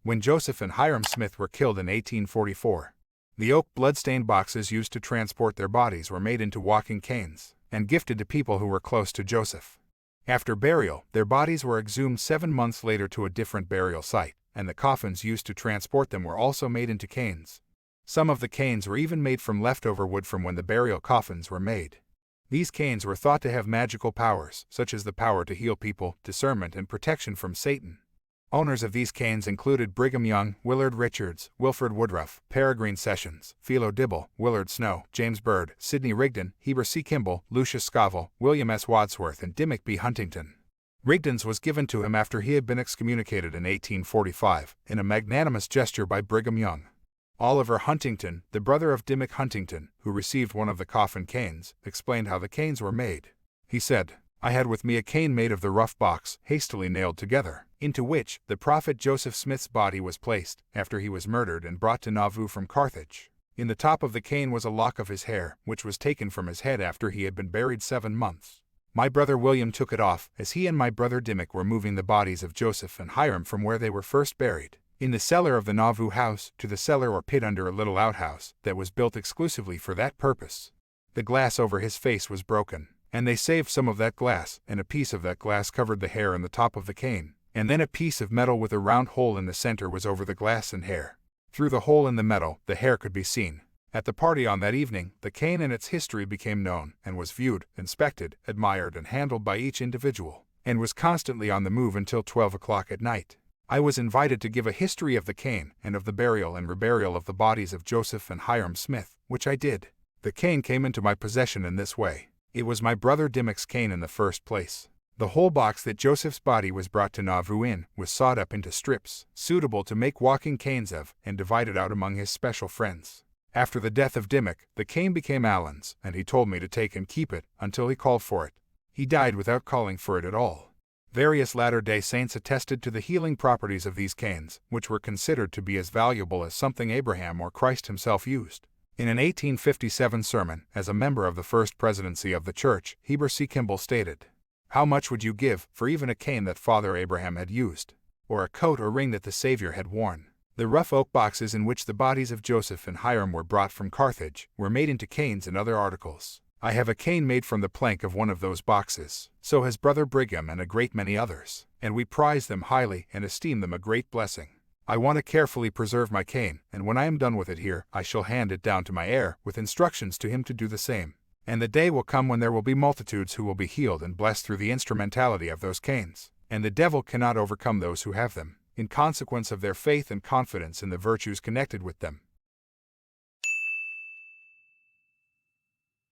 When Joseph and Hyrum Smith were killed in 1844, the oak blood-stained boxes used to transport their bodies were made into walking canes and gifted to people who were close to Joseph. After burial, their bodies were exhumed 7 months later to a different burial site, and the coffins used to transport them were also made into canes. Some of the canes were even made from leftover wood from when the burial coffins were made. These canes were thought to have magical powers, such as the power to heal people, discernment, and protection from Satan. Owners of these canes included Brigham Young, Willard Richards, Wilford Woodruff, Peregrine Sessions, Philo Dibble, Willard Snow, James Bird, Sidney Rigdon, Heber C. Kimball, Lucius Scoville, William S. Wadsworth, and Dimmock B. Huntington. Rigdon's was given to him after he had been excommunicated in 1845, in a magnanimous gesture by Brigham Young. Oliver Huntington, the brother of Dimmock Huntington, who received one of the coffin canes, explained how the canes were made. He said, "I had with me a cane made of the rough box, hastily nailed together, into which the prophet Joseph Smith's body was placed, after he was murdered and brought to Nauvoo from Carthage. In the top of the cane was a lock of his hair, which was taken from his head after he had been buried 7 months. My brother William took it off, as he and my brother Dimmock were moving the bodies of Joseph and Hyrum from where they were first buried, in the cellar of the Nauvoo house, to the cellar or pit under a little outhouse that was built exclusively for that purpose. The glass over his face was broken, and they saved some of that glass, and a piece of that glass covered the hair in the top of the cane, and then a piece of metal with a round hole in the center was over the glass and hair. Through the hole in the metal, the hair could be seen. At the party on that evening, the cane and its history became known, and was viewed, inspected, admired, and handled by each individual, and was constantly on the move until 12 o'clock at night. I was invited to give a history of the cane and of the burial and reburial of the bodies of Joseph and Hyrum Smith, which I did. The cane came into my possession in this way. It was my brother Dimmock's cane in the first place. The whole box that Joseph's body was brought to Nauvoo in was sawed up into strips, suitable to make walking canes of, and divided out among his special friends. After the death of Dimmock, the cane became Allen's, and he told me to take and keep it until he called for it. He died without calling for it at all. Various Latter-day Saints attested to the healing properties of these canes, which were considered to be as valuable as something Abraham or Christ himself used. In an 1857 sermon, as a member of the first presidency of the church, Heber C. Kimball stated, "How much would you give for even a cane that Father Abraham had used, or a coat or ring that the Savior had worn?" The rough oak boxes in which the bodies of Joseph and Hyrum were brought from Carthage were made into canes and other articles. I have a cane made from the plank of one of those boxes. So has Brother Brigham and a great many others, and we prize them highly and esteem them a great blessing. I want to carefully preserve my cane, and when I am done with it here, I shall hand it down to my heir, with instructions to him to do the same. And the day will come when there will be multitudes who will be healed and blessed through the instrumentality of those canes, and the devil cannot overcome those who have them, in consequence of their faith and confidence in the virtues connected with them.